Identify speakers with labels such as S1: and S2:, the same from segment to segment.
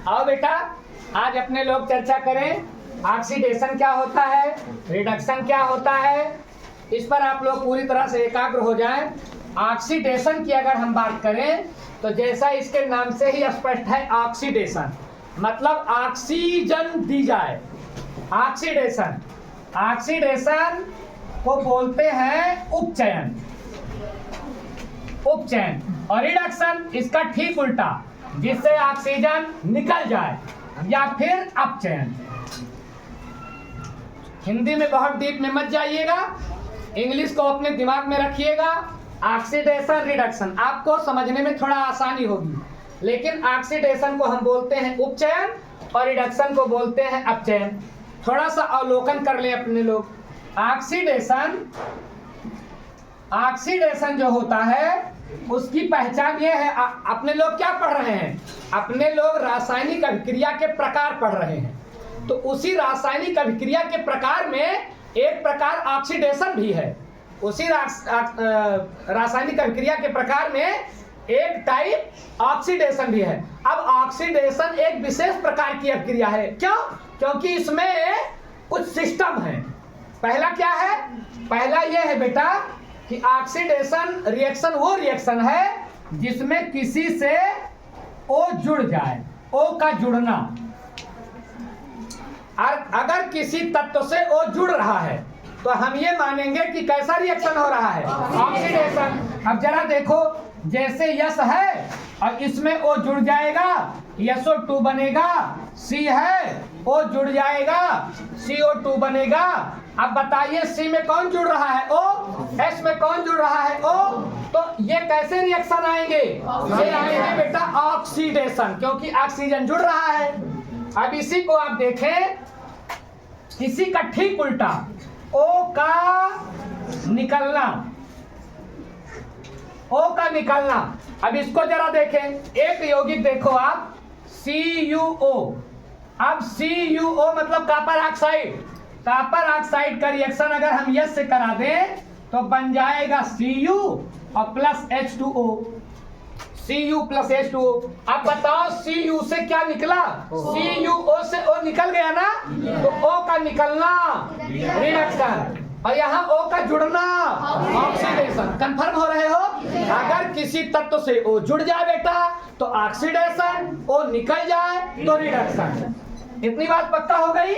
S1: आओ बेटा, आज अपने लोग चर्चा करें ऑक्सीडेशन क्या होता है, रिडक्शन क्या होता है। इस पर आप लोग पूरी तरह से एकाग्र हो जाएं। ऑक्सीडेशन की अगर हम बात करें तो जैसा इसके नाम से ही स्पष्ट है, ऑक्सीडेशन मतलब ऑक्सीजन दी जाए। ऑक्सीडेशन ऑक्सीडेशन को बोलते हैं उपचयन। उपचयन और रिडक्शन इसका ठीक उल्टा, जिससे ऑक्सीजन निकल जाए या फिर अपचयन। हिंदी में बहुत डीप में मत जाइएगा, इंग्लिश को अपने दिमाग में रखिएगा। ऑक्सीडेशन रिडक्शन आपको समझने में थोड़ा आसानी होगी, लेकिन ऑक्सीडेशन को हम बोलते हैं उपचयन और रिडक्शन को बोलते हैं अपचयन। थोड़ा सा अवलोकन कर लें अपने लोग। ऑक्सीडेशन जो होता है उसकी पहचान ये है, अपने लोग क्या पढ़ रहे हैं, अपने लोग रासायनिक अभिक्रिया के प्रकार पढ़ रहे हैं। तो उसी रासायनिक अभिक्रिया के प्रकार में एक प्रकार ऑक्सीडेशन भी है। उसी रासायनिक अभिक्रिया के प्रकार में एक टाइप ऑक्सीडेशन भी है। अब ऑक्सीडेशन एक विशेष प्रकार की अभिक्रिया है। क्यों? क्योंकि इसमें कुछ सिस्टम है। पहला क्या है? पहला यह है बेटा कि ऑक्सीडेशन रिएक्शन वो रिएक्शन है जिसमें किसी से O जुड़ जाए, O का जुड़ना। अगर किसी तत्व से O जुड़ रहा है तो हम ये मानेंगे कि कैसा रिएक्शन हो रहा है, ऑक्सीडेशन। अब जरा देखो, जैसे यस है और इसमें O जुड़ जाएगा, SO2 बनेगा। C है, O जुड़ जाएगा, CO2 बनेगा। अब बताइए C में कौन जुड़ रहा है, O, S में कौन जुड़ रहा है, O। तो ये कैसे रिएक्शन आएंगे? ये आएंगे बेटा ऑक्सीडेशन, क्योंकि ऑक्सीजन जुड़ रहा है। अब इसी को आप देखें, इसी का ठीक उल्टा, O का निकलना, O का निकलना। अब इसको जरा देखें, एक यौगिक देखो आप, CuO। अब CuO मतलब कॉपर ऑक्साइड। कॉपर ऑक्साइड का रिएक्शन अगर हम यस से करा दें तो बन जाएगा Cu और plus H2O। Cu plus H2O। अब बताओ Cu से क्या निकला? CuO से O निकल गया ना, तो O का निकलना रिडक्शन और यहाँ O का जुड़ना ऑक्सीडेशन। कंफर्म हो रहे हो? अगर किसी तत्व से O जुड़ जाए बेटा तो ऑक्सीडेशन, O निकल जाए तो रिडक्शन। इतनी बात पक्का हो गई?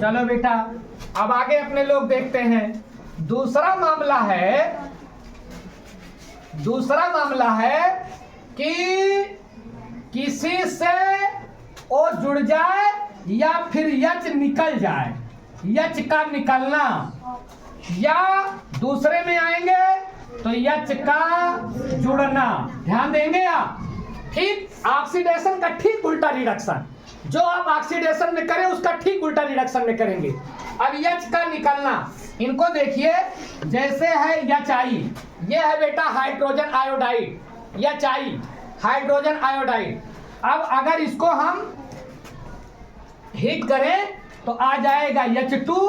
S1: चलो बेटा, अब आगे अपने लोग देखते हैं। दूसरा मामला है कि किसी से O जुड़ जाए या फिर H निकल जाए, H का निकलना। या दूसरे में आएंगे तो H का जुड़ना। ध्यान देंगे आप, ठीक ऑक्सीडेशन का ठीक उल्टा रिडक्शन। जो आप ऑक्सीडेशन में करें उसका ठीक उल्टा रिडक्शन में करेंगे। अब H का निकलना, इनको देखिए, जैसे है HI, ये है बेटा hydrogen iodide, HI hydrogen iodide. अब अगर इसको हम हीट करें तो आ जाएगा H2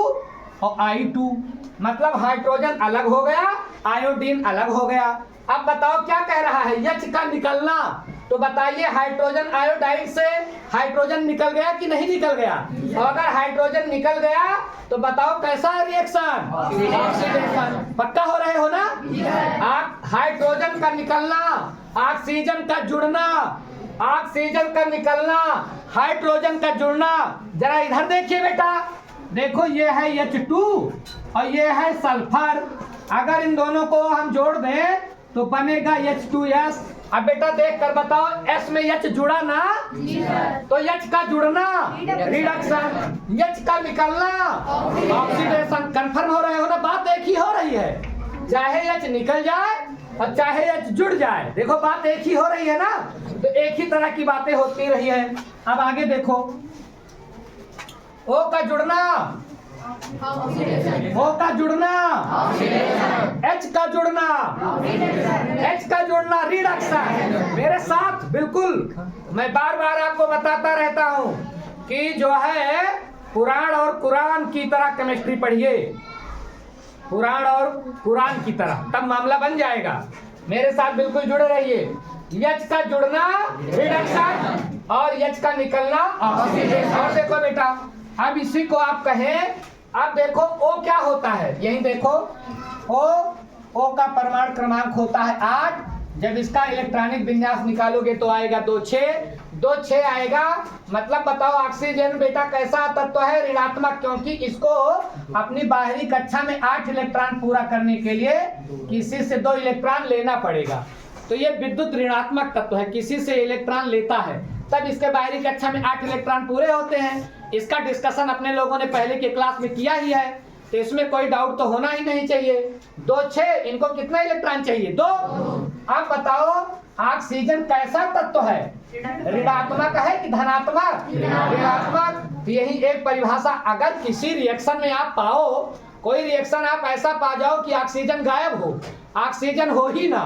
S1: और I2, मतलब हाइड्रोजन अलग हो गया, आयोडीन अलग हो गया। अब बताओ क्या कह रहा है, H का निकलना। तो बताइए हाइड्रोजन आयोडाइड से हाइड्रोजन निकल गया कि नहीं निकल गया? और अगर हाइड्रोजन निकल गया तो बताओ कैसा रिएक्शन, ऑक्सीडेशन। पक्का हो रहे हो ना? आप हाइड्रोजन का निकलना, ऑक्सीजन का जुड़ना, ऑक्सीजन का निकलना, हाइड्रोजन का जुड़ना। जरा इधर देखिए बेटा, देखो ये है H2 और ये है सल्फर। अगर इन दोनों को हम जोड़ दें तो बनेगा H2S। अब बेटा देख कर बताओ, S में H जुड़ा ना, तो H का जुड़ना रिडक्शन, H का निकलना ऑक्सीडेशन। कंफर्म हो रहे हो ना? बात एक ही हो रही है, चाहे H निकल जाए और चाहे H जुड़ जाए। देखो बात एक ही हो रही है ना, तो एक ही तरह की बातें होती रही है। अब आगे देखो, O का जुड़ना, O का जुड़ना, H का जुड़ना, H का जुड़ना रिडक्शन। मेरे साथ बिल्कुल, मैं बार बार आपको बताता रहता हूं कि जो है पुराण और कुरान की तरह केमिस्ट्री पढ़िए, पुराण और कुरान की तरह, तब मामला बन जाएगा। मेरे साथ बिल्कुल जुड़े रहिए। H का जुड़ना रिडक्शन और H का निकलना ऑक्सीडेशन। और देखो बेटा, अब इसी को आप कहें, अब देखो O क्या होता है, यही देखो O का परमाणु क्रमांक होता है 8। जब इसका इलेक्ट्रॉनिक विन्यास निकालोगे तो आएगा 2 6 आएगा। मतलब बताओ ऑक्सीजन बेटा कैसा तत्व है, ऋणात्मक, क्योंकि इसको अपनी बाहरी कक्षा में 8 इलेक्ट्रॉन पूरा करने के लिए किसी से 2 इलेक्ट्रॉन लेना पड़ेगा। तो ये विद्युत ऋणात्मक तत्व है, किसी से इलेक्ट्रॉन लेता है तब इसके बाहरी कक्षा में 8 इलेक्ट्रॉन पूरे होते हैं। इसका डिस्कशन अपने लोगों ने पहले के क्लास में किया ही है, तो इसमें कोई डाउट तो होना ही नहीं चाहिए। 2 6, इनको कितना इलेक्ट्रॉन चाहिए, 2। अब बताओ ऑक्सीजन कैसा तत्व है, ऋणात्मक है कि धनात्मक, ऋणात्मक। यही एक परिभाषा, अगर किसी रिएक्शन में आप पाओ, कोई रिएक्शन आप ऐसा पा जाओ कि ऑक्सीजन गायब हो, ऑक्सीजन हो ही ना,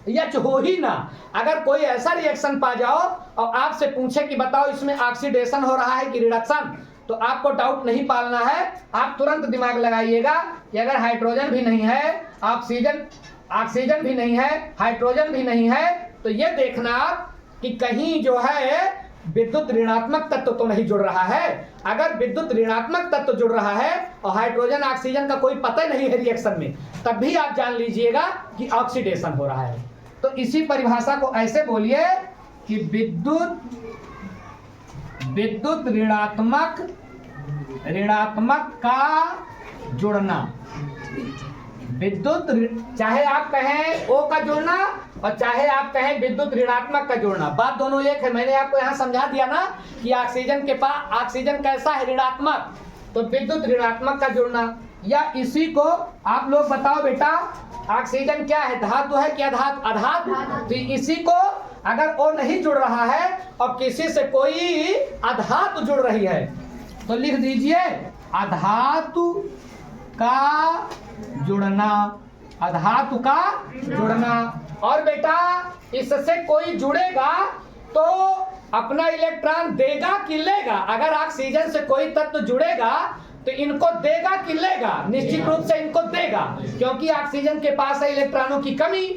S1: H हो ही ना, अगर कोई ऐसा रिएक्शन पा जाओ और आपसे पूछे कि बताओ इसमें ऑक्सीडेशन हो रहा है कि रिडक्शन, तो आपको डाउट नहीं पालना है, आप तुरंत दिमाग लगाइएगा कि अगर हाइड्रोजन भी नहीं है, ऑक्सीजन भी नहीं है, हाइड्रोजन भी नहीं है, तो ये देखना कि कहीं जो है विद्युत ऋणात्मक तत्व तो नहीं जुड़ रहा है। अगर विद्युत ऋणात्मक तत्व जुड़ रहा है और हाइड्रोजन ऑक्सीजन का कोई पता नहीं है रिएक्शन में, तब भी आप जान लीजिएगा कि ऑक्सीडेशन हो रहा है। तो इसी परिभाषा को ऐसे बोलिए कि विद्युत ऋणात्मक का जुड़ना, विद्युत, चाहे आप कहें O का जुड़ना और चाहे आप कहें विद्युत ऋणात्मक का जुड़ना, बात दोनों एक है। मैंने आपको यहाँ समझा दिया ना कि ऑक्सीजन के पास, ऑक्सीजन कैसा है, ऋणात्मक, तो विद्युत ऋणात्मक का जुड़ना। या इसी को आप लोग बताओ बेटा, ऑक्सीजन क्या है, धातु है क्या अधातु? तो इसी को अगर O नहीं जुड़ रहा है और किसी से कोई अधातु जुड़ रही है तो लिख दीजिए अधातु का जुड़ना, अधातु का जुड़ना। और बेटा इससे कोई जुड़ेगा तो अपना इलेक्ट्रॉन देगा कि लेगा? अगर ऑक्सीजन से कोई तत्व जुड़ेगा तो इनको देगा कि लेगा? निश्चित रूप से इनको देगा, क्योंकि ऑक्सीजन के पास है इलेक्ट्रॉनों की कमी।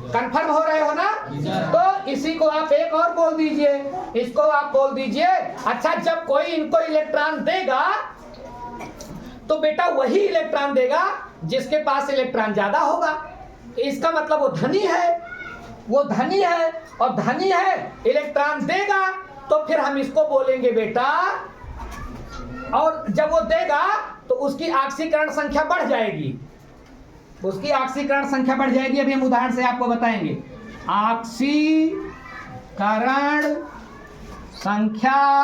S1: कंफर्म हो रहे हो ना? तो इसी को आप एक और बोल दीजिए, इसको आप बोल दीजिए, अच्छा जब कोई इनको इलेक्ट्रॉन देगा तो बेटा वही इलेक्ट्रॉन देगा जिसके पास इलेक्ट्रॉन ज्यादा होगा। तो इसका मतलब वो धनी है, वो धनी है, और धनी है इलेक्ट्रॉन देगा, तो फिर हम इसको बोलेंगे बेटा, और जब वो देगा तो उसकी ऑक्सीकरण संख्या बढ़ जाएगी, उसकी ऑक्सीकरण संख्या बढ़ जाएगी। अभी हम उदाहरण से आपको बताएंगे। ऑक्सीकरण संख्या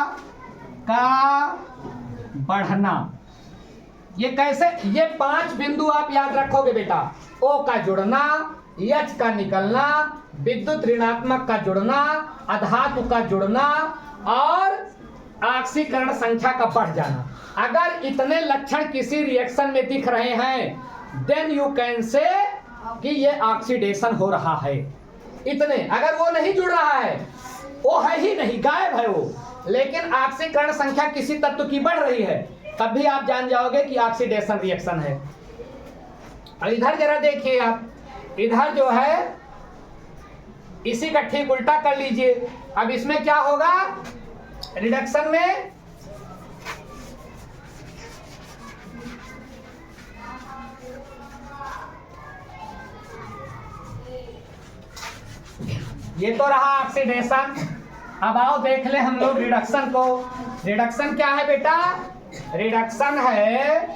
S1: का बढ़ना, ये कैसे? ये 5 बिंदु आप याद रखोगे बेटा। O का जुड़ना, H का निकलना, विद्युत ऋणात्मक का जुड़ना, अधातु का जुड़ना और ऑक्सीकरण संख्या का बढ़ जाना। अगर इतने लक्षण किसी रिएक्शन में दिख रहे हैं देन यू कैन से कि ये ऑक्सीडेशन हो रहा है। इतने, अगर वो नहीं जुड़ रहा है, वो है ही नहीं, गायब है वो, लेकिन ऑक्सीकरण संख्या किसी तत्व की बढ़ रही है, तब भी आप जान जाओगे कि ऑक्सीडेशन रिएक्शन है। और इधर जरा देखिए आप, इधर जो है इसी का ठीक उल्टा कर लीजिए। अब इसमें क्या होगा? रिडक्शन में ये तो रहा ऑक्सीडेशन। अब आओ देख ले हम लोग रिडक्शन को। रिडक्शन क्या है बेटा? रिडक्शन है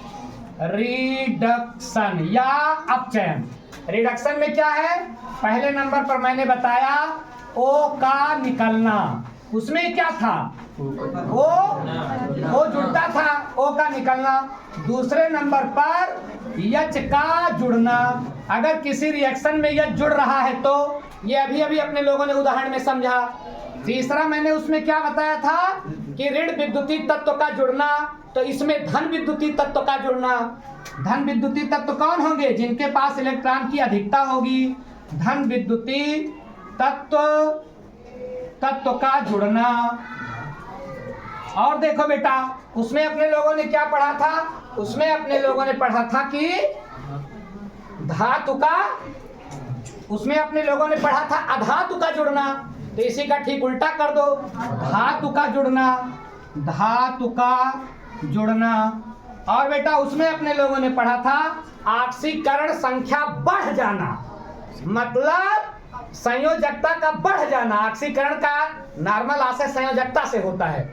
S1: रिडक्शन या अपचयन। रिडक्शन में क्या है? पहले नंबर पर मैंने बताया O का निकलना, उसमें क्या था? O जुड़ता था, O का निकलना। दूसरे नंबर पर H का जुड़ना, अगर किसी रिएक्शन में H जुड़ रहा है तो, ये अभी अभी अपने लोगों ने उदाहरण में समझा। तीसरा मैंने उसमें क्या बताया था कि ऋण विद्युतीय तत्व का जुड़ना, तो इसमें धन विद्युतीय तत्व का जुड़ना। धन विद्युतीय तत्व कौन होंगे? जिनके पास इलेक्ट्रॉन की अधिकता होगी। धन विद्युतीय तत्व का जुड़ना। और देखो बेटा उसमें अपने लोगों ने क्या पढ़ा था? उसमें अपने लोगों ने पढ़ा था कि धातु का उसमें अपने लोगों ने पढ़ा था अधातु का जुड़ना, तो इसी का ठीक उल्टा कर दो, धातु का जुड़ना, धातु का जुड़ना। और बेटा उसमें अपने लोगों ने पढ़ा था ऑक्सीकरण संख्या बढ़ जाना, मतलब संयोजकता का बढ़ जाना। ऑक्सीकरण का नॉर्मल आशय संयोजकता से होता है,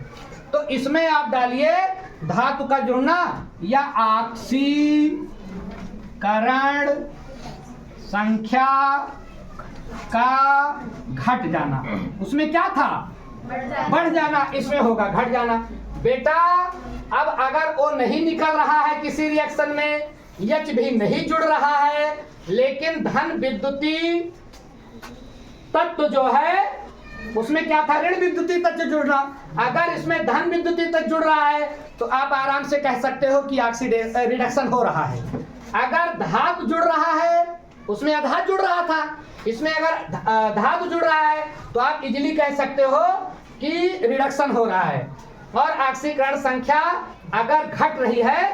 S1: तो इसमें आप डालिए धातु का जुड़ना या ऑक्सीकरण संख्या का घट जाना। उसमें क्या था? बढ़ जाना, इसमें होगा घट जाना। बेटा अब अगर वो नहीं निकल रहा है किसी रिएक्शन में, एच भी नहीं जुड़ रहा है, लेकिन धन विद्युतीय तत्व जो है उसमें क्या था? ऋण विद्युतीय तत्व जुड़ना। अगर इसमें धन विद्युतीय तत्व जुड़ रहा है तो आप आराम से कह सकते हो कि ऑक्सीडेशन रिडक्शन हो रहा है। अगर धातु जुड़ रहा है, उसमें अधातु जुड़ रहा था, इसमें अगर धातु जुड़ रहा है तो आप इजीली कह सकते हो कि रिडक्शन हो रहा है। और ऑक्सीकरण संख्या अगर घट रही है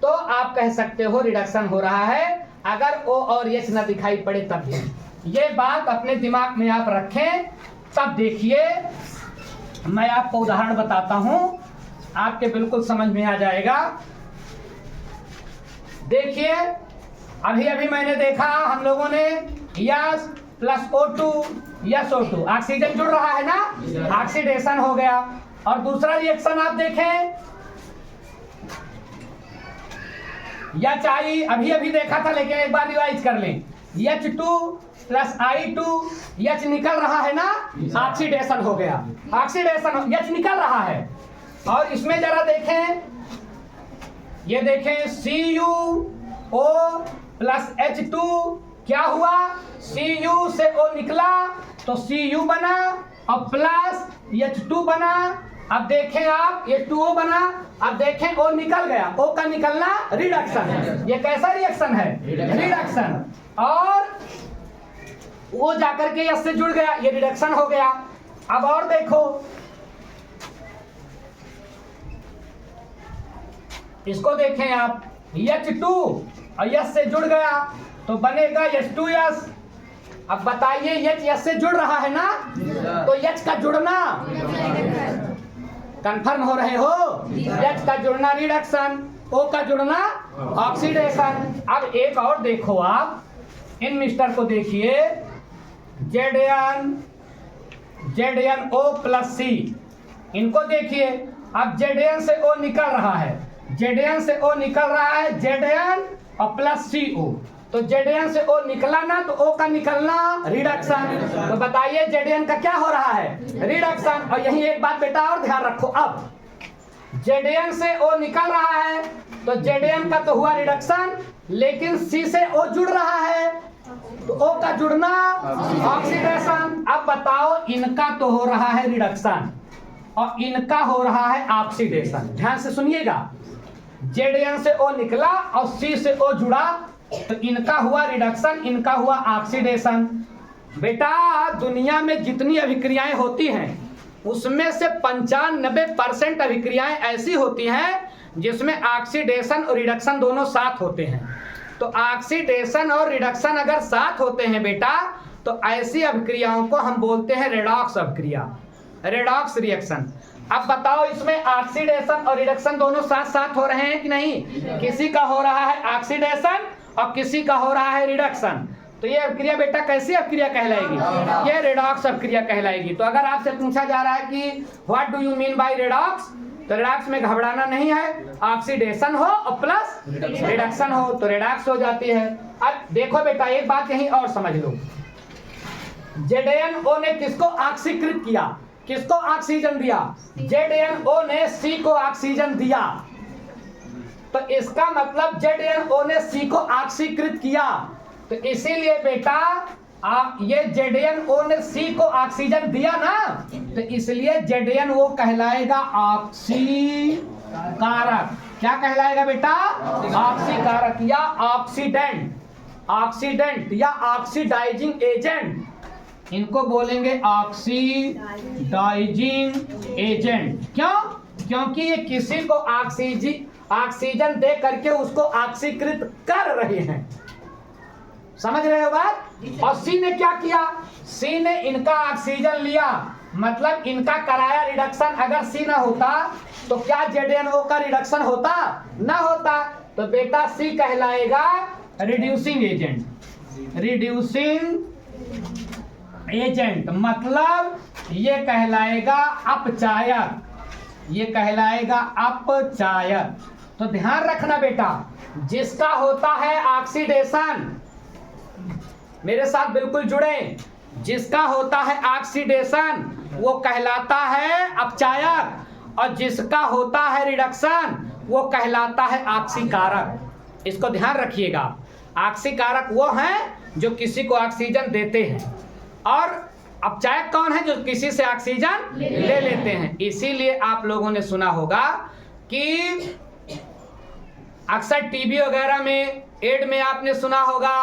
S1: तो आप कह सकते हो रिडक्शन हो रहा है, अगर O और H न दिखाई पड़े तब भी। ये बात अपने दिमाग में आप रखें। तब देखिए मैं आपको उदाहरण बताता हूं, आपके बिल्कुल समझ में आ जाएगा। देखिए अभी अभी मैंने देखा हम लोगों ने yes plus O2 yes O2, oxygen जुड़ रहा है ना, ऑक्सीडेशन हो गया। और दूसरा रिएक्शन आप देखें HI, अभी अभी देखा था लेकिन एक बार रिवाइज कर लें। H2 प्लस I2, H निकल रहा है ना, ऑक्सीडेशन हो गया, ऑक्सीडेशन H निकल रहा है। और इसमें जरा देखें, ये देखें CuO प्लस H2 क्या हुआ? Cu से O निकला तो Cu बना और प्लस H2 बना। अब देखें आप H2O बना, अब देखें O निकल गया, O का निकलना रिडक्शन है। ये कैसा रिएक्शन है? रिडक्शन। और वो जाकर के S से जुड़ गया, ये रिडक्शन हो गया। अब और देखो इसको देखें आप, H2 और S से जुड़ गया तो बनेगा H2S। अब बताइए H से जुड़ रहा है ना, तो H का जुड़ना कंफर्म हो रहे हो? H का जुड़ना रिडक्शन, O का जुड़ना ऑक्सीडेशन। अब एक और देखो आप, इन मिस्टर को देखिए, ZnO प्लस C, इनको देखिए। अब Zn से O निकल रहा है, Zn से O निकल रहा है, Zn और प्लस CO, तो Zn से O निकला ना, तो O का निकलना रिडक्शन। तो बताइए Zn का क्या हो रहा है? रिडक्शन। और यही एक बात बेटा और ध्यान रखो, अब Zn से O निकल रहा है तो Zn का तो हुआ रिडक्शन, लेकिन C से O जुड़ रहा है तो O का जुड़ना ऑक्सीडेशन। अब बताओ इनका तो हो रहा है रिडक्शन और इनका हो रहा है ऑक्सीडेशन। ध्यान से सुनिएगा, Zn से O निकला और C से O जुड़ा तो इनका हुआ रिडक्शन, इनका हुआ ऑक्सीडेशन। बेटा दुनिया में जितनी अभिक्रियाएं होती हैं उसमें से 95% अभिक्रियाएं ऐसी होती हैं जिसमें ऑक्सीडेशन और रिडक्शन दोनों साथ होते हैं। तो ऑक्सीडेशन और रिडक्शन अगर साथ होते हैं बेटा, तो ऐसी अभिक्रियाओं को हम बोलते हैं रेडॉक्स अभिक्रिया, रेडॉक्स रिएक्शन। अब बताओ इसमें ऑक्सीडेशन और रिडक्शन दोनों साथ साथ हो रहे हैं कि नहीं? किसी का हो रहा है ऑक्सीडेशन और किसी का हो रहा है रिडक्शन। तो ये अभिक्रिया बेटा कैसी अभिक्रिया कहलाएगी? ये रेडॉक्स अभिक्रिया कहलाएगी। तो अगर आपसे पूछा जा रहा है कि what do you mean by redox, तो रेडॉक्स में घबराना नहीं है, ऑक्सीडेशन हो और प्लस रिडक्शन हो तो रेडॉक्स हो जाती है। अब देखो बेटा एक बात यही और समझ लो, ZnO ने किसको ऑक्सीकृत किया? किसको ऑक्सीजन दिया? ZnO ने C को ऑक्सीजन दिया, तो इसका मतलब ZnO ने C को ऑक्सीकृत किया। तो इसीलिए बेटा ये ZnO ने C को ऑक्सीजन दिया ना, तो इसलिए ZnO कहलाएगा ऑक्सीकारक। क्या कहलाएगा बेटा? ऑक्सीकारक या ऑक्सीडेंट, ऑक्सीडेंट या ऑक्सीडाइजिंग एजेंट, इनको बोलेंगे ऑक्सीडाइजिंग एजेंट। क्यों? क्योंकि ये किसी को ऑक्सीजन दे करके उसको ऑक्सीकृत कर रहे हैं। समझ रहे हो बात। और सी ने क्या किया, सी ने इनका ऑक्सीजन लिया, मतलब इनका कराया रिडक्शन। अगर सी ना होता तो क्या ZnO का रिडक्शन होता, ना होता। तो बेटा सी कहलाएगा रिड्यूसिंग एजेंट। रिड्यूसिंग एजेंट मतलब ये कहलाएगा अपचायक, ये कहलाएगा अपचायक। तो ध्यान रखना बेटा, जिसका होता है ऑक्सीडेशन, मेरे साथ बिल्कुल जुड़े, जिसका होता है ऑक्सीडेशन वो कहलाता है अपचायक, और जिसका होता है रिडक्शन वो कहलाता है ऑक्सीकारक। इसको ध्यान रखिएगा। ऑक्सीकारक वो हैं जो किसी को ऑक्सीजन देते हैं, और अपचायक कौन है, जो किसी से ऑक्सीजन ले लेते हैं। इसीलिए आप लोगों ने सुना होगा कि अक्सर टीवी वगैरह में एड में आपने सुना होगा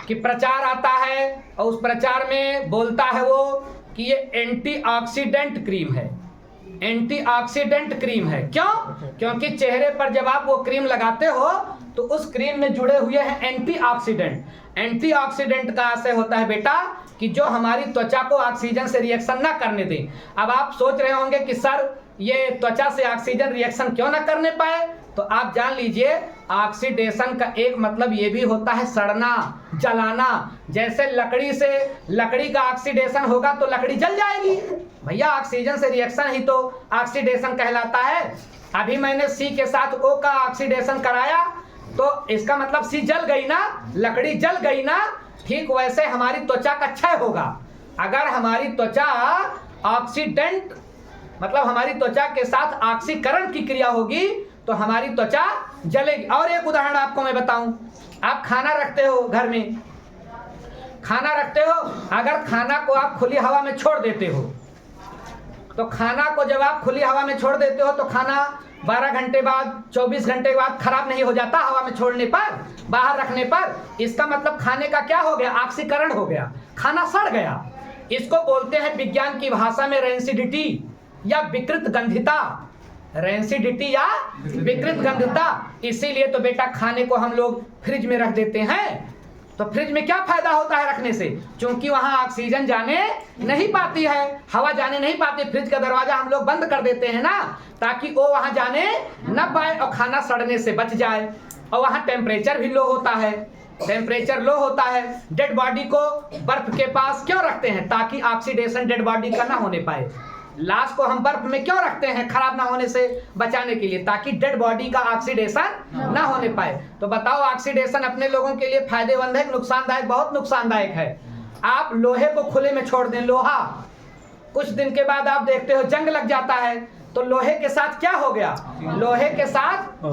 S1: कि प्रचार आता है और उस प्रचार में बोलता है वो कि ये एंटीऑक्सीडेंट क्रीम है, एंटीऑक्सीडेंट क्रीम है। क्यों? क्योंकि चेहरे पर जब आप वो क्रीम लगाते हो तो उस क्रीम में जुड़े हुए हैं एंटीऑक्सीडेंट। एंटीऑक्सीडेंट का आशय होता है बेटा कि जो हमारी त्वचा को ऑक्सीजन से रिएक्शन ना करने दें। अब आप सोच रहे होंगे कि सर ये त्वचा से ऑक्सीजन रिएक्शन क्यों ना करने पाए, तो आप जान लीजिए ऑक्सीडेशन का एक मतलब ये भी होता है सड़ना, जलाना। जैसे लकड़ी से लकड़ी का ऑक्सीडेशन होगा तो लकड़ी जल जाएगी भैया, ऑक्सीजन से रिएक्शन ही तो ऑक्सीडेशन कहलाता है। अभी मैंने सी के साथ ओ का ऑक्सीडेशन कराया तो इसका मतलब सी जल गई ना, लकड़ी जल गई ना। ठीक वैसे हमारी त्वचा का क्षय होगा। अगर हमारी त्वचा ऑक्सीडेंट मतलब हमारी त्वचा के साथ ऑक्सीकरण की क्रिया होगी तो हमारी त्वचा जलेगी। और एक उदाहरण आपको मैं बताऊं, आप खाना रखते हो घर में, खाना रखते हो, अगर खाना को आप खुली हवा में छोड़ देते हो तो खाना को जब आप खुली हवा में छोड़ देते हो तो खाना 12 घंटे बाद 24 घंटे बाद खराब नहीं हो जाता हवा में छोड़ने पर, बाहर रखने पर। इसका मतलब खाने का क्या हो गया, ऑक्सीकरण हो गया, खाना सड़ गया। इसको बोलते हैं विज्ञान की भाषा में रेंसिडिटी या विकृत गंधिता, रेंसिडिटी या विकृत गंधिता। इसीलिए तो बेटा खाने को हम लोग फ्रिज में रख देते हैं। तो फ्रिज में क्या फायदा होता है रखने से, क्योंकि वहां ऑक्सीजन जाने नहीं पाती है, हवा जाने नहीं पाती। फ्रिज का दरवाजा हम लोग बंद कर देते हैं ना, ताकि वो वहां जाने न पाए और खाना सड़ने से बच जाए। और वहां टेम्परेचर भी लो होता है, टेम्परेचर लो होता है। डेड बॉडी को बर्फ के पास क्यों रखते हैं, ताकि ऑक्सीडेशन डेड बॉडी का ना होने पाए। लाश को हम बर्फ में क्यों रखते हैं, खराब ना होने से बचाने के लिए, ताकि डेड बॉडी का ऑक्सीडेशन ना होने पाए। तो बताओ ऑक्सीडेशन अपने लोगों के लिए फायदेमंद है, नुकसानदायक? बहुत नुकसानदायक है। आप लोहे को खुले में छोड़ दें, लोहा कुछ दिन के बाद आप देखते हो जंग लग जाता है, तो लोहे के साथ क्या हो गया, लोहे के साथ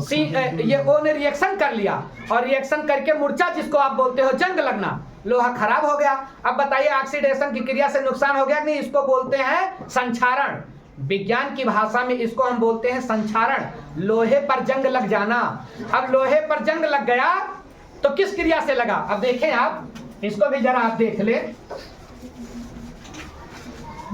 S1: ये ओ ने रिएक्शन कर लिया, और रिएक्शन करके मूर्छा जिसको आप बोलते हो जंग लगना, लोहा खराब हो गया। अब बताइए ऑक्सीडेशन की क्रिया से नुकसान हो गया कि नहीं? इसको बोलते हैं संक्षारण। विज्ञान की भाषा में इसको हम बोलते हैं संक्षारण, लोहे पर जंग लग जाना। अब लोहे पर जंग लग गया तो किस क्रिया से लगा? अब देखें आप, इसको भी जरा आप देख ले।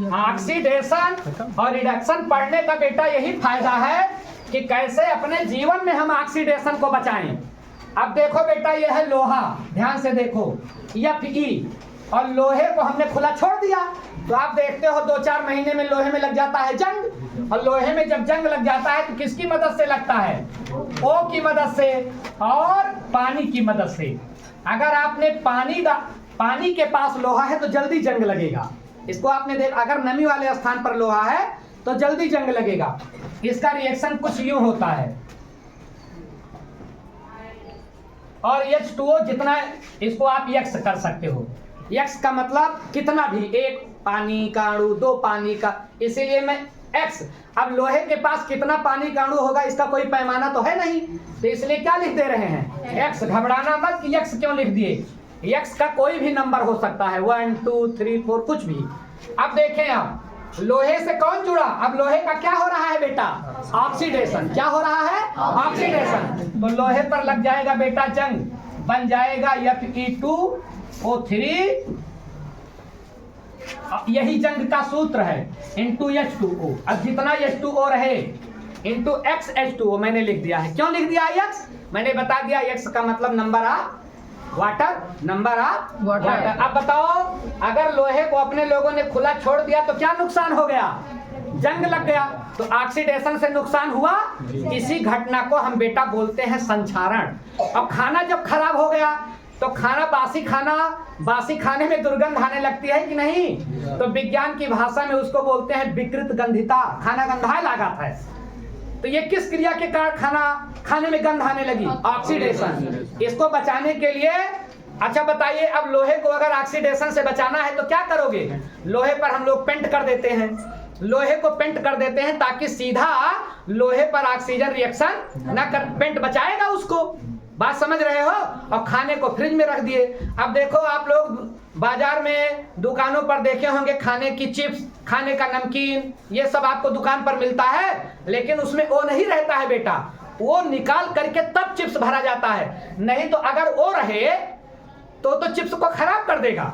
S1: ऑक्सीडेशन और रिडक्शन पढ़ने का बेटा यही फायदा है कि कैसे अपने जीवन में हम ऑक्सीडेशन को बचाएं। अब देखो बेटा, ये है लोहा, ध्यान से देखो, Fe, और लोहे को हमने खुला छोड़ दिया तो आप देखते हो 2-4 महीने में लोहे में लग जाता है जंग। और लोहे में जब जंग लग जाता है तो किसकी मदद से लगता है? O की मदद से और पानी की मदद से। अगर आपने पानी के पास लोहा है तो जल्दी जंग लगेगा। इसको आपने अगर नमी वाले स्थान पर लोहा है तो जल्दी जंग लगेगा। इसका रिएक्शन कुछ यूं होता है, और H2O जितना, इसको आप X कर सकते हो। X का मतलब कितना भी, 1 पानी का अणु, 2 पानी का, इसीलिए मैं X। अब लोहे के पास कितना पानी का अणु होगा इसका कोई पैमाना तो है नहीं, तो इसलिए क्या लिख दे रहे हैं, X। घबराना मत कि X क्यों लिख दिए, X का कोई भी नंबर हो सकता है, 1 2 3 4 कुछ भी। अब देखें आप, लोहे से कौन जुड़ा? अब लोहे का क्या हो रहा है बेटा, ऑक्सीडेशन। क्या हो रहा है, ऑक्सीडेशन। तो लोहे पर लग जाएगा बेटा जंग, बन जाएगा Fe2O3। यही जंग का सूत्र है, इंटू H2O। अब जितना H2O रहे इंटू XH2O मैंने लिख दिया है। क्यों लिख दिया X? मैंने बता दिया X का मतलब number of water, number of
S2: water.
S1: Water. अब बताओ, अगर लोहे को अपने लोगों ने खुला छोड़ दिया तो क्या नुकसान हो गया? जंग लग गया। तो ऑक्सीडेशन से नुकसान हुआ। इसी घटना को हम बेटा बोलते हैं संक्षारण। अब खाना जब खराब हो गया तो बासी खाने में दुर्गंध आने लगती है कि नहीं? तो विज्ञान की भाषा में उसको बोलते हैं विकृत गंधिता, खाना गंधाए लागत है। तो ये किस क्रिया के कारण खाने में गंध आने लगी? ऑक्सीडेशन। इसको बचाने के लिए, अच्छा बताइए, अब लोहे को अगर ऑक्सीडेशन से बचाना है तो क्या करोगे? लोहे पर हम लोग पेंट कर देते हैं, लोहे को पेंट कर देते हैं ताकि सीधा लोहे पर ऑक्सीजन रिएक्शन न कर, पेंट बचाएगा उसको। बात समझ रहे हो? और खाने को फ्रिज में रख दिए। अब देखो, आप लोग बाजार में दुकानों पर देखे होंगे खाने की चिप्स, खाने का नमकीन, ये सब आपको दुकान पर मिलता है, लेकिन उसमें वो नहीं रहता है बेटा। वो निकाल करके तब चिप्स भरा जाता है, नहीं तो अगर वो रहे तो चिप्स को खराब कर देगा,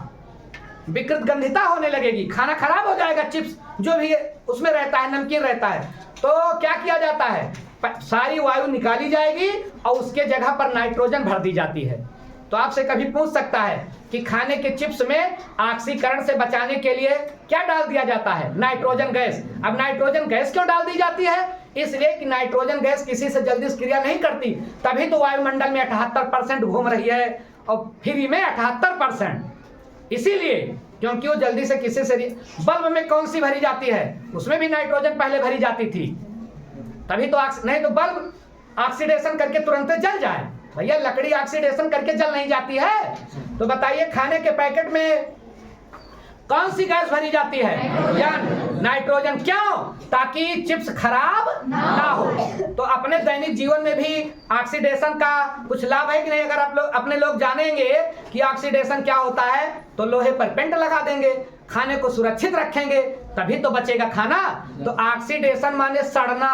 S1: विकृत गंधिता होने लगेगी, खाना खराब हो जाएगा। चिप्स जो भी उसमें रहता है, नमकीन रहता है, तो क्या किया जाता है? सारी वायु निकाली जाएगी और उसके जगह पर नाइट्रोजन भर दी जाती है। तो आपसे कभी पूछ सकता है कि खाने के चिप्स में ऑक्सीकरण से बचाने के लिए क्या डाल दिया जाता है? Nitrogen gas. अब नाइट्रोजन गैस क्यों डाल दी जाती है? इसलिए कि नाइट्रोजन गैस किसी से जल्दी क्रिया नहीं करती, तभी तो वायुमंडल में 78% घूम रही है और फ्री में 78%। इसीलिए, क्योंकि वो जल्दी से किसी से। बल्ब में कौन सी भरी जाती है? उसमें भी नाइट्रोजन पहले भरी जाती थी, तभी तो नहीं तो बल्ब ऑक्सीडेशन करके तुरंत जल जाए। भैया लकड़ी ऑक्सीडेशन करके जल नहीं जाती है। तो बताइए, खाने के पैकेट में कौन सी गैस भरी जाती है? या नाइट्रोजन। क्यों? ताकि चिप्स खराब ना हो। तो अपने दैनिक जीवन में भी ऑक्सीडेशन का कुछ लाभ है कि नहीं? अगर आप लोग अपने लोग जानेंगे कि ऑक्सीडेशन क्या होता है तो लोहे पर पेंट लगा देंगे, खाने को सुरक्षित रखेंगे, तभी तो बचेगा खाना। तो ऑक्सीडेशन माने सड़ना,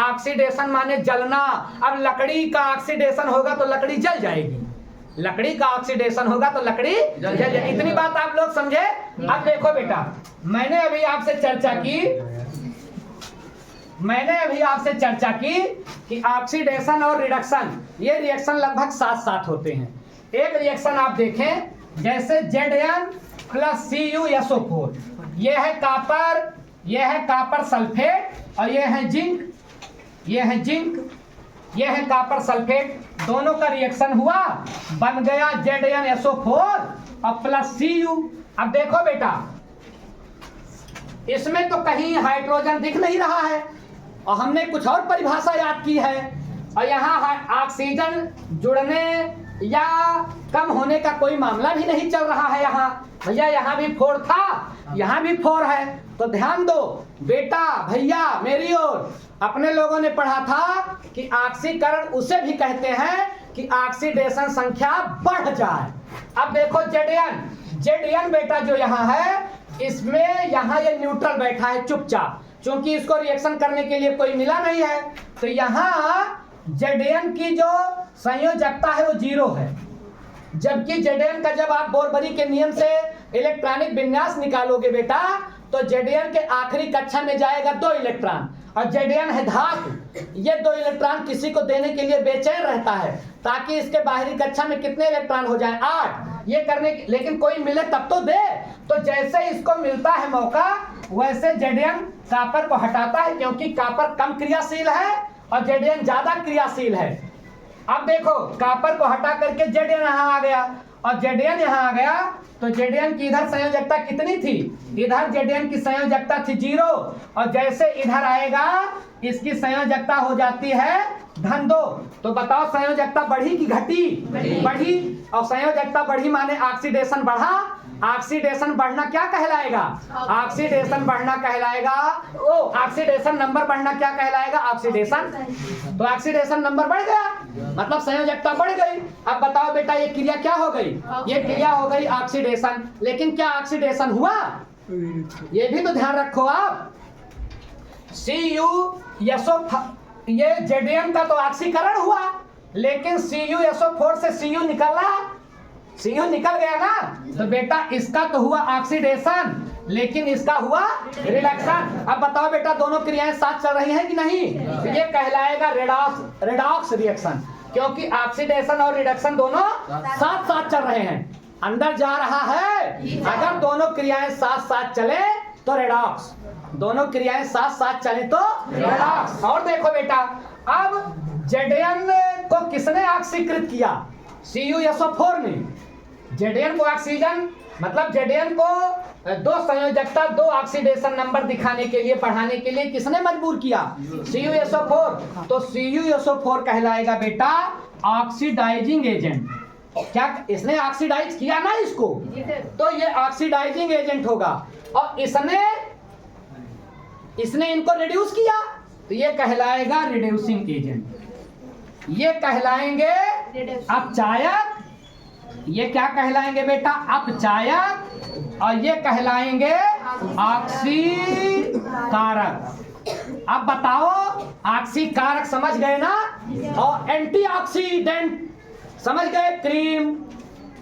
S1: ऑक्सीडेशन माने जलना। अब लकड़ी का ऑक्सीडेशन होगा तो लकड़ी जल जाएगी, लकड़ी का ऑक्सीडेशन होगा तो लकड़ी जल जाएगी। इतनी बात आप लोग समझे? अब देखो बेटा, मैंने अभी आपसे चर्चा की कि ऑक्सीडेशन और रिडक्शन, ये रिएक्शन लगभग साथ साथ होते हैं। एक रिएक्शन आप देखें, जैसे Zn+Cu ये है कापर सल्फेट, और ये है जिंक, ये है कापर सल्फेट। दोनों का रिएक्शन हुआ, बन गया ZnSO4 और +Cu। अब देखो बेटा, इसमें तो कहीं हाइड्रोजन दिख नहीं रहा है और हमने कुछ और परिभाषा याद की है, और यहाँ ऑक्सीजन जुड़ने या कम होने का कोई मामला भी नहीं चल रहा है। यहाँ भैया यहाँ भी 4 था, यहाँ भी 4 है। तो ध्यान दो बेटा, भैया मेरी ओर, अपने लोगों ने पढ़ा था कि ऑक्सीकरण उसे भी कहते हैं कि ऑक्सीडेशन संख्या बढ़ जाए। अब देखो Zn बेटा जो यहाँ है, इसमें यहाँ ये न्यूट्रल बैठा है चुपचाप, क्योंकि इसको रिएक्शन करने के लिए कोई मिला नहीं है। तो यहाँ Zn की जो संयोजकता है वो 0 है, जबकि Zn का जब आप बोरबरी के नियम से इलेक्ट्रॉनिक विन्यास निकालोगे बेटा, तो Zn के आखिरी कक्षा में जाएगा 2 इलेक्ट्रॉन, और Zn है धातु। ये 2 इलेक्ट्रॉन किसी को देने के लिए बेचैन रहता है ताकि इसके बाहरी कक्षा में कितने इलेक्ट्रॉन हो जाए? 8। ये करने की, लेकिन कोई मिले तब तो दे। तो जैसे इसको मिलता है मौका, वैसे Zn कापर को हटाता है, क्योंकि कापर कम क्रियाशील है और Zn ज्यादा क्रियाशील है। अब देखो, कापर को हटा करके Zn यहाँ आ गया और Zn यहाँ आ गया, तो Zn की इधर संयोजकता कितनी थी? इधर Zn की संयोजकता थी 0, और जैसे इधर आएगा इसकी संयोजकता हो जाती है धन 2। तो बताओ संयोजकता बढ़ी कि घटी? बढ़ी। और संयोजकता बढ़ी माने ऑक्सीडेशन बढ़ा। ऑक्सीडेशन बढ़ना क्या कहलाएगा? ऑक्सीडेशन बढ़ना कहलाएगा, ऑक्सीडेशन नंबर बढ़ना क्या कहलाएगा? ऑक्सीडेशन। तो ऑक्सीडेशन नंबर बढ़ गया, मतलब संयोजकता बढ़ गई। अब बताओ बेटा, ये क्रिया क्या हो गई? ये क्रिया हो गई ऑक्सीडेशन। लेकिन क्या ऑक्सीडेशन हुआ? ये भी तो ध्यान रखो आप। ये Zn का तो ऑक्सीकरण हुआ, लेकिन CuSO4 से Cu निकला, Cu निकल गया ना, तो बेटा इसका तो हुआ ऑक्सीडेशन, लेकिन इसका हुआ रिडक्शन। अब बताओ बेटा, दोनों क्रियाएं साथ चल रही हैं कि नहीं? ये कहलाएगा रेडॉक्स रिएक्शन। क्योंकि ऑक्सीडेशन और रिडक्शन दोनों साथ साथ चल रहे हैं, अंदर जा रहा है। अगर दोनों क्रियाएं साथ साथ चले तो रेडॉक्स, दोनों क्रियाएं साथ साथ चले तो रेडॉक्स। और देखो बेटा, अब Zn को किसने ऑक्सीकृत किया? CuSO4 ने। Zn को ऑक्सीजन मतलब Zn को दो संयोजकता, दो ऑक्सीडेशन नंबर दिखाने के लिए, पढ़ाने के लिए किसने मजबूर किया? CuSO4। तो CuSO4 कहलाएगा बेटा ऑक्सीडाइजिंग एजेंट। क्या इसने ऑक्सीडाइज किया ना इसको, तो ये ऑक्सीडाइजिंग एजेंट होगा। और इसने इनको रिड्यूस किया, तो ये कहलाएगा रिड्यूसिंग एजेंट। ये कहलाएंगे अपचायक, ये क्या कहलाएंगे बेटा? अपचायक। और ये कहलाएंगे ऑक्सीकारक। अब बताओ, ऑक्सीकारक समझ गए ना, और एंटीऑक्सीडेंट समझ गए? क्रीम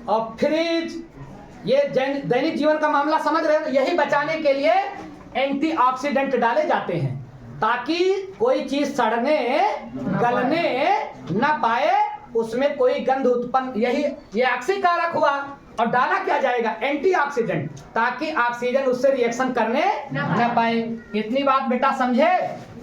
S1: और फ्रिज, ये दैनिक जीवन का मामला समझ रहे हो? यही बचाने के लिए एंटीऑक्सीडेंट डाले जाते हैं, ताकि कोई चीज सड़ने गलने न पाए, उसमें कोई गंध उत्पन्न, यही ये ऑक्सीकारक हुआ। और डाला क्या जाएगा? एंटीऑक्सीडेंट, ताकि ऑक्सीजन उससे रिएक्शन करने न पाए। इतनी बात बेटा समझे?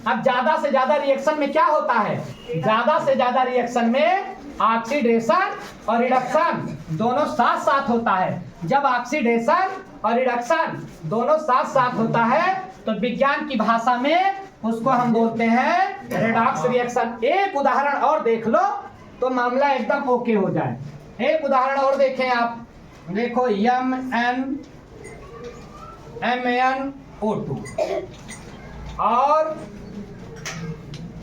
S1: अब ज्यादा से ज्यादा रिएक्शन में क्या होता है? ज्यादा से ज्यादा रिएक्शन में ऑक्सीडेशन और रिडक्शन दोनों साथ साथ होता है। जब ऑक्सीडेशन और रिडक्शन दोनों साथ साथ होता है तो विज्ञान की भाषा में उसको हम बोलते हैं रेडॉक्स रिएक्शन। एक उदाहरण और देख लो तो मामला एकदम ओके हो जाए। एक उदाहरण और देखें आप, देखो MnO2 और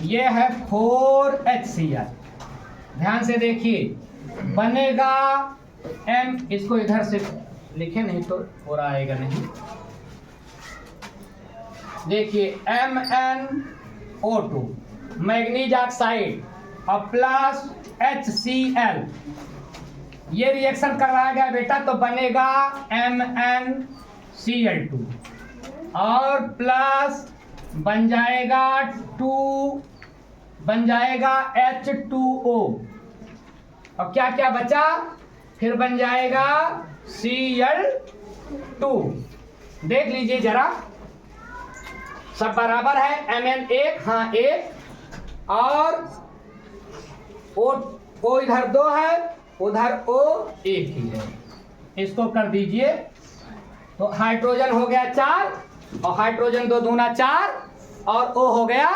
S1: ये है 4HCl। ध्यान से देखिए, बनेगा M, इसको इधर से लिखे नहीं तो पूरा आएगा नहीं। देखिए MnO2 मैग्नीज ऑक्साइड और प्लस HCl, ये रिएक्शन करवाया गया बेटा, तो बनेगा MnCl2 और प्लस बन जाएगा H2O। और क्या क्या बचा? फिर बन जाएगा Cl2। देख लीजिए जरा, सब बराबर है। Mn एक, हाँ एक, और O इधर 2 है, उधर O एक ही है। इसको कर दीजिए तो हाइड्रोजन हो गया 4 और हाइड्रोजन 2 दूना 4 और O हो गया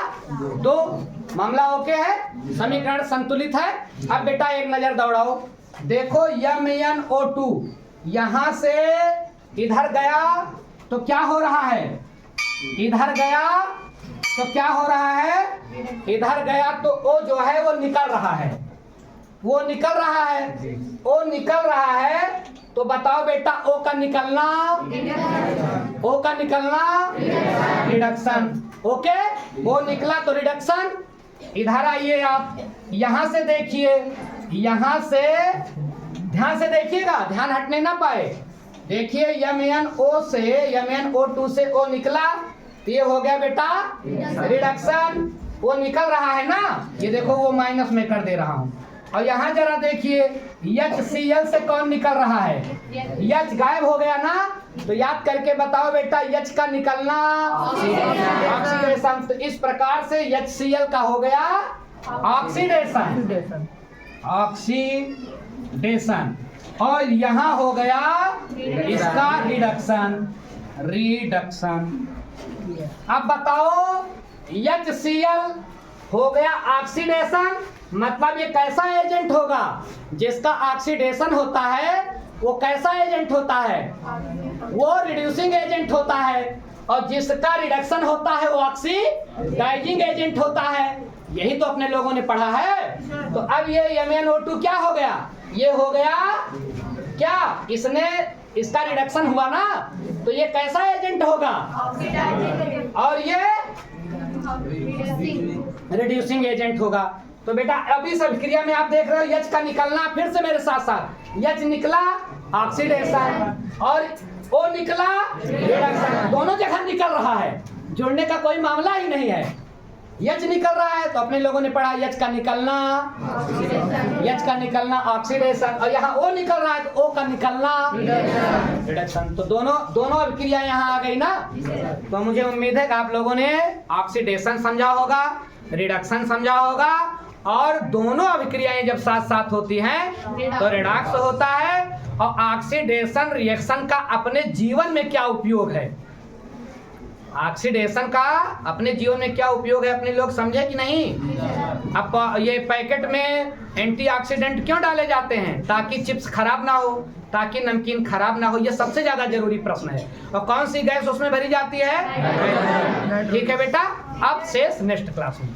S1: 2। मामला ओके है, समीकरण संतुलित है। अब बेटा एक नजर दौड़ाओ, देखो MnO2 यहां से इधर गया तो क्या हो रहा है? इधर गया तो क्या हो रहा है? इधर गया तो O जो है वो निकल रहा है, वो निकल रहा है। O निकल रहा है तो बताओ बेटा, O का निकलना, O का निकलना रिडक्शन। ओके, O निकला तो रिडक्शन। इधर आइए आप, यहां से देखिए, यहां से ध्यान से देखिएगा, ध्यान हटने ना पाए। देखिए MnO से O निकला तो ये हो गया बेटा रिडक्शन। वो निकल रहा है ना, ये देखो वो माइनस में कर दे रहा हूं। और यहाँ जरा देखिए HCl से कौन निकल रहा है? H गायब हो गया ना, तो याद करके बताओ बेटा, H का निकलना ऑक्सीडेशन। तो इस प्रकार से HCl का हो गया ऑक्सीडेशन, ऑक्सीडेशन। और यहाँ हो गया इसका रिडक्शन। अब बताओ, HCl हो गया ऑक्सीडेशन, मतलब ये कैसा एजेंट होगा? जिसका ऑक्सीडेशन होता है वो कैसा एजेंट होता है? वो रिड्यूसिंग एजेंट होता है। और जिसका रिडक्शन होता है वो ऑक्सीडाइजिंग एजेंट होता है। यही तो अपने लोगों ने पढ़ा है। तो अब ये MnO2 क्या हो गया? ये हो गया क्या? इसका रिडक्शन हुआ ना, तो ये कैसा एजेंट होगा? और ये रिड्यूसिंग एजेंट होगा। तो बेटा अभी सब क्रिया में आप देख रहे हो H का निकलना, फिर से मेरे साथ साथ, H निकला ऑक्सीडेशन और O निकला रिडक्शन, दोनों जगह निकल रहा है, जुड़ने का कोई मामला ही नहीं है। एच निकल रहा है तो अपने लोगों ने पढ़ा एच का निकलना, एच का निकलना ऑक्सीडेशन, और यहाँ ओ निकल रहा है तो ओ का निकलना रिडक्शन। तो दोनों अभिक्रिया यहाँ आ गई ना। तो मुझे उम्मीद है कि आप लोगों ने ऑक्सीडेशन समझा होगा, रिडक्शन समझा होगा, और दोनों अभिक्रियाएं जब साथ साथ होती हैं तो रिडक्स होता है। और ऑक्सीडेशन रिएक्शन का अपने जीवन में क्या उपयोग है, ऑक्सीडेशन का अपने जीवन में क्या उपयोग है, अपने लोग समझे कि नहीं? अब ये पैकेट में एंटीऑक्सीडेंट क्यों डाले जाते हैं? ताकि चिप्स खराब ना हो, ताकि नमकीन खराब ना हो। ये सबसे ज्यादा जरूरी प्रश्न है। और कौन सी गैस उसमें भरी जाती है? ठीक है बेटा, अब शेष नेक्स्ट क्लास में।